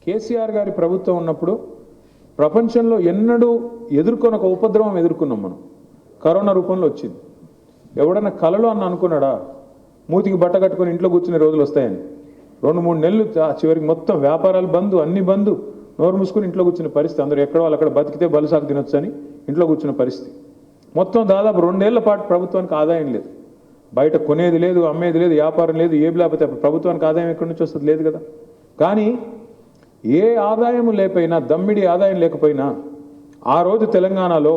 కేసీఆర్ గారి ప్రభుత్వం ఉన్నప్పుడు ప్రపంచంలో ఎన్నడూ ఎదుర్కొని ఒక ఉపద్రవం ఎదుర్కొన్నాం మనం. కరోనా రూపంలో వచ్చింది. ఎవడన్నా కలలో అన్న అనుకున్నాడా మూతికి బట్ట కట్టుకొని ఇంట్లో కూర్చునే రోజులు వస్తాయని? 2-3 నెలలు చివరికి మొత్తం వ్యాపారాలు బంద్, అన్ని బంద్, నోరు మూసుకొని ఇంట్లో కూర్చున్న పరిస్థితి. అందరూ ఎక్కడ వాళ్ళు అక్కడ బతికితే బలసాకు తినొచ్చు అని ఇంట్లో కూర్చున్న పరిస్థితి. మొత్తం దాదాపు 2 ఏళ్ల పాటు ప్రభుత్వానికి ఆదాయం లేదు. బయట కొనేది లేదు, అమ్మేది లేదు, వ్యాపారం లేదు. ఏం లేకపోతే ప్రభుత్వానికి ఆదాయం ఎక్కడి నుంచి వస్తుంది? లేదు కదా. కానీ ఏ ఆదాయం లేకపోయినా, దమ్మిడి ఆదాయం లేకపోయినా ఆ రోజు తెలంగాణలో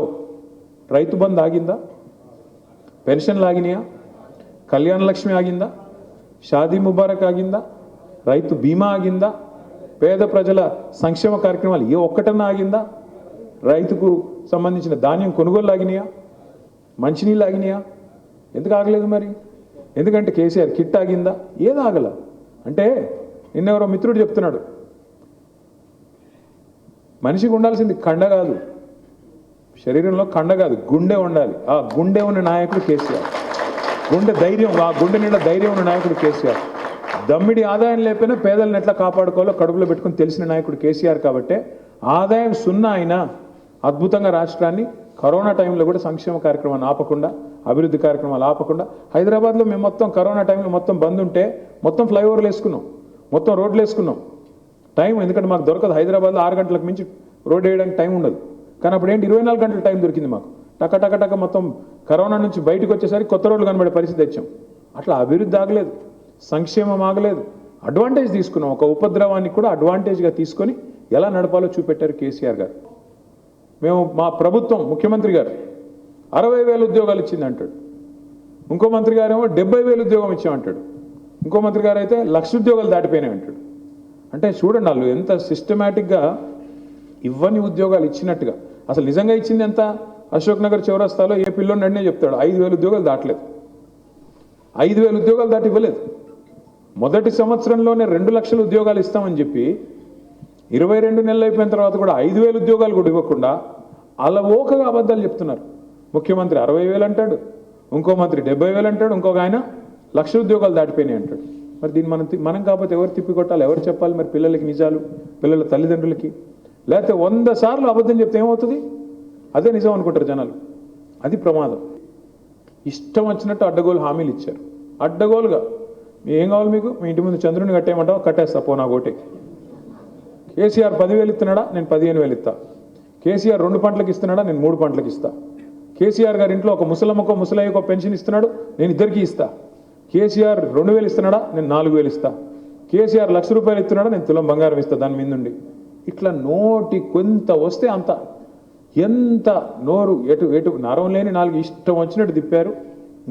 రైతు బంధు ఆగిందా? పెన్షన్లు ఆగినాయా? కళ్యాణ లక్ష్మి ఆగిందా? షాదీ ముబారక్ ఆగిందా? రైతు బీమా ఆగిందా? పేద ప్రజల సంక్షేమ కార్యక్రమాలు ఏ ఒక్కటన్నా ఆగిందా? రైతుకు సంబంధించిన ధాన్యం కొనుగోలు ఆగినాయా? మంచినీళ్ళు ఆగినాయా? ఎందుకు ఆగలేదు మరి? ఎందుకంటే కేసీఆర్ కిట్ ఆగిందా? ఏది ఆగల? అంటే నిన్నెవరో మిత్రుడు చెప్తున్నాడు, మనిషికి ఉండాల్సింది కండ కాదు, శరీరంలో కండ కాదు, గుండె ఉండాలి. ఆ గుండె ఉన్న నాయకుడు కేసీఆర్. గుండె ధైర్యం, ఆ గుండె నిండా ధైర్యం ఉన్న నాయకుడు కేసీఆర్. దమ్మిడి ఆదాయం లేకపోయినా పేదలను ఎట్లా కాపాడుకోవాలో కడుపులో పెట్టుకుని తెలిసిన నాయకుడు కేసీఆర్. కాబట్టే ఆదాయం 0 అయినా అద్భుతంగా రాష్ట్రాన్ని కరోనా టైంలో కూడా సంక్షేమ కార్యక్రమాన్ని ఆపకుండా, అభివృద్ధి కార్యక్రమాలు ఆపకుండా, హైదరాబాద్లో మేము మొత్తం కరోనా టైంలో మొత్తం బంద్ ఉంటే మొత్తం ఫ్లైఓవర్లు వేసుకున్నాం, మొత్తం రోడ్లు వేసుకున్నాం. టైం ఎందుకంటే మాకు దొరకదు. హైదరాబాద్లో 6 గంటలకు మించి రోడ్ వేయడానికి టైం ఉండదు. కానీ అప్పుడు ఏంటి 24 గంటల టైం దొరికింది మాకు. టక టక టక మొత్తం కరోనా నుంచి బయటకు వచ్చేసరికి కొత్త రోడ్లు కనబడే పరిస్థితి తెచ్చాం. అట్లా అభివృద్ధి ఆగలేదు, సంక్షేమం ఆగలేదు. అడ్వాంటేజ్ తీసుకున్నాం. ఒక ఉపద్రవాన్ని కూడా అడ్వాంటేజ్గా తీసుకొని ఎలా నడపాలో చూపెట్టారు కేసీఆర్ గారు. మేము మా ప్రభుత్వం ముఖ్యమంత్రి గారు 60,000 ఉద్యోగాలు ఇచ్చింది అంటాడు. ఇంకో మంత్రి గారేమో 70,000 ఉద్యోగం ఇచ్చామంటాడు. ఇంకో మంత్రి గారు అయితే 1,00,000 ఉద్యోగాలు దాటిపోయినాయి అంటాడు. అంటే చూడండి వాళ్ళు ఎంత సిస్టమేటిక్గా ఇవ్వని ఉద్యోగాలు ఇచ్చినట్టుగా. అసలు నిజంగా ఇచ్చింది ఎంత? అశోక్ నగర్ చౌరస్తాలో ఏ పిల్లోని అడినే చెప్తాడు 5,000 ఉద్యోగాలు దాటలేదు. 5,000 ఉద్యోగాలు దాటి ఇవ్వలేదు. మొదటి సంవత్సరంలోనే 2,00,000 ఉద్యోగాలు ఇస్తామని చెప్పి 22 నెలలు అయిపోయిన తర్వాత కూడా 5,000 ఉద్యోగాలు కూడా ఇవ్వకుండా అలవోకగా అబద్ధాలు చెప్తున్నారు. ముఖ్యమంత్రి 60,000 అంటాడు, ఇంకో మంత్రి 70,000 అంటాడు, ఇంకొక ఆయన 1,00,000 ఉద్యోగాలు దాటిపోయినాయి అంటాడు. మరి దీన్ని మనం కాకపోతే ఎవరు తిప్పికొట్టాలి? ఎవరు చెప్పాలి మరి పిల్లలకి నిజాలు? పిల్లల తల్లిదండ్రులకి? లేకపోతే 100 సార్లు అబద్ధం చెప్తే ఏమవుతుంది? అదే నిజం అనుకుంటారు జనాలు. అది ప్రమాదం. ఇష్టం వచ్చినట్టు అడ్డగోలు హామీలు ఇచ్చారు. అడ్డగోలుగా ఏం కావాలి మీకు? మీ ఇంటి ముందు చంద్రుని కట్టేయమంటావా? కట్టేస్తా పో నా ఓటే. కేసీఆర్ 10,000 ఇస్తున్నాడా? నేను 15,000 ఇస్తా. కేసీఆర్ 2 పంటలకు ఇస్తున్నాడా? నేను 3 పంటలకు ఇస్తా. కేసీఆర్ గారి ఇంట్లో ఒక ముసలమ్మకో ముసలయ్యకో పెన్షన్ ఇస్తున్నాడు, నేను ఇద్దరికి ఇస్తా. కేసీఆర్ 2,000 ఇస్తున్నాడా? నేను 4,000 ఇస్తా. కేసీఆర్ 1,00,000 రూపాయలు ఇస్తున్నాడా? నేను తులం బంగారం ఇస్తా దాని మీద నుండి. ఇట్లా నోటి కొంత వస్తే అంత, ఎంత నోరు ఎటు నరం లేని 4 ఇష్టం వచ్చినట్టు తిప్పారు.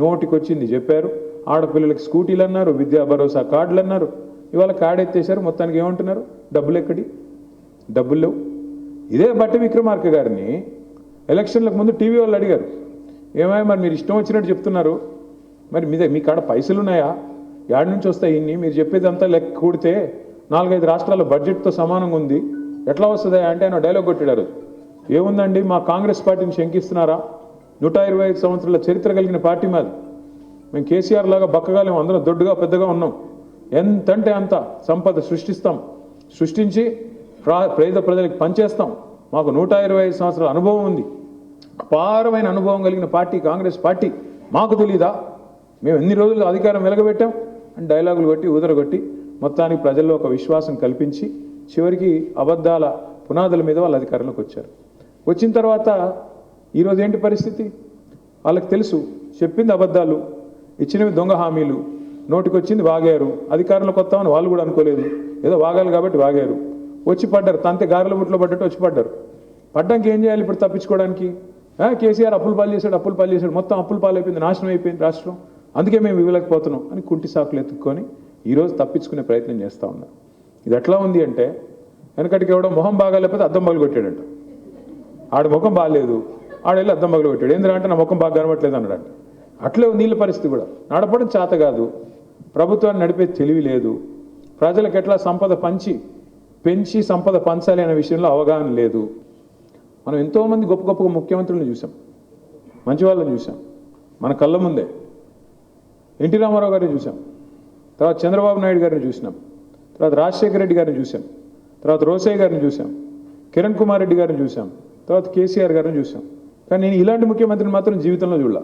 నోటికి వచ్చింది చెప్పారు. ఆడపిల్లలకి స్కూటీలు అన్నారు, విద్యా భరోసా కార్డులు అన్నారు. ఇవాళ కార్డు ఎత్తేసారు. మొత్తానికి ఏమంటున్నారు? డబ్బులు ఎక్కడి? డబ్బులు లేవు. ఇదే బట్టి విక్రమార్క గారిని ఎలక్షన్లకు ముందు టీవీ వాళ్ళు అడిగారు, ఏమయ్యా మరి మీరు ఇష్టం వచ్చినట్టు చెప్తున్నారు, మరి మీ కాడ పైసలు ఉన్నాయా? యాడ్ నుంచి వస్తాయి ఇన్ని? మీరు చెప్పేదంతా లెక్క కూడితే 4-5 రాష్ట్రాల బడ్జెట్తో సమానంగా ఉంది, ఎట్లా వస్తుందా అంటే ఆయన డైలాగ్ కొట్టాడు. ఏముందండి, మా కాంగ్రెస్ పార్టీని శంకిస్తున్నారా? 125 సంవత్సరాల చరిత్ర కలిగిన పార్టీ మాది. మేము కేసీఆర్ లాగా బక్కగాలేము, అందరం దొడ్డుగా పెద్దగా ఉన్నాం. ఎంతంటే అంత సంపద సృష్టిస్తాం, సృష్టించి పేద ప్రజలకు పనిచేస్తాం. మాకు 125 సంవత్సరాల అనుభవం ఉంది. అపారమైన అనుభవం కలిగిన పార్టీ కాంగ్రెస్ పార్టీ. మాకు తెలీదా? మేము ఎన్ని రోజులు అధికారం వెలగబెట్టాం అని డైలాగులు కొట్టి ఊదరగొట్టి మొత్తానికి ప్రజల్లో ఒక విశ్వాసం కల్పించి చివరికి అబద్ధాల పునాదుల మీద వాళ్ళు అధికారంలోకి వచ్చారు. వచ్చిన తర్వాత ఈరోజు ఏంటి పరిస్థితి? వాళ్ళకి తెలుసు, చెప్పింది అబద్ధాలు, ఇచ్చినవి దొంగ హామీలు, నోటికొచ్చింది వాగారు. అధికారంలోకి వస్తామని వాళ్ళు కూడా అనుకోలేదు, ఏదో వాగాలి కాబట్టి వాగారు. వచ్చి పడ్డారు, తంతే గారెల బుట్లో పడ్డట్టు వచ్చి పడ్డారు. పడ్డానికి ఏం చేయాలి ఇప్పుడు తప్పించుకోవడానికి? కేసీఆర్ అప్పులు పాలు చేశాడు, మొత్తం అప్పులు పాలు అయిపోయింది, నాశనం అయిపోయింది రాష్ట్రం, అందుకే మేము ఇవ్వలేకపోతున్నాం అని కుంటి సాకులు ఎత్తుక్కొని ఈరోజు తప్పించుకునే ప్రయత్నం చేస్తూ ఉన్నారు. ఇది ఎట్లా ఉంది అంటే, వెనకటికి ఎవడో మొహం బాగాలేకపోతే అద్దం పగలు కొట్టాడంట. ఆడ ముఖం బాగాలేదు, ఆడెళ్ళి అద్దం పగలు కొట్టాడు. ఏంద్రా అంటే నా ముఖం బాగా కనబట్లేదు అన్నాడంట. అట్లే నీళ్ళ పరిస్థితి కూడా. నడపడం చేత కాదు, ప్రభుత్వాన్ని నడిపే తెలివి లేదు, ప్రజలకు ఎట్లా సంపద పెంచి సంపద పంచాలి అనే విషయంలో అవగాహన లేదు. మనం ఎంతోమంది గొప్ప గొప్ప ముఖ్యమంత్రులను చూసాం, మంచి వాళ్ళని చూసాం మన కళ్ళ ముందే. ఎన్టీ రామారావు గారిని చూసాం, తర్వాత చంద్రబాబు నాయుడు గారిని చూసినాం, తర్వాత రాజశేఖర రెడ్డి గారిని చూసాం, తర్వాత రోసయ్య గారిని చూసాం, కిరణ్ కుమార్ రెడ్డి గారిని చూసాం, తర్వాత కేసీఆర్ గారిని చూసాం. కానీ నేను ఇలాంటి ముఖ్యమంత్రిని మాత్రం జీవితంలో చూడాల.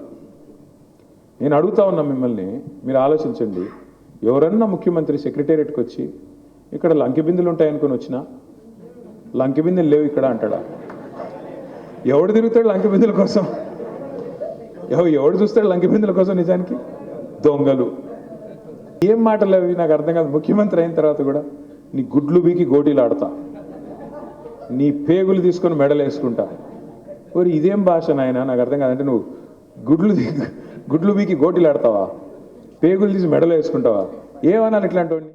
నేను అడుగుతా ఉన్నా మిమ్మల్ని, మీరు ఆలోచించండి. ఎవరన్నా ముఖ్యమంత్రి సెక్రటేరియట్కి వచ్చి ఇక్కడ లంకె బిందులు ఉంటాయనుకొని వచ్చినా లంకె బిందెలు లేవు ఇక్కడ అంటాడా? ఎవడు తిరుగుతాడు లంకె బిందుల కోసం? ఎవడు చూస్తాడు లంకె బిందుల కోసం? నిజానికి దొంగలు. ఏం మాటలు అవి నాకు అర్థం కాదు. ముఖ్యమంత్రి అయిన తర్వాత కూడా నీ గుడ్లు బీకి గోటీలు ఆడతా, నీ పేగులు తీసుకొని మెడలు వేసుకుంటా. మరి ఇదేం భాష నాయన? నాకు అర్థం కాదంటే నువ్వు గుడ్లు బీకి గోటీలు ఆడతావా? పేగులు తీసి మెడలు వేసుకుంటావా? ఏమనాలి ఇట్లాంటి వాడిని?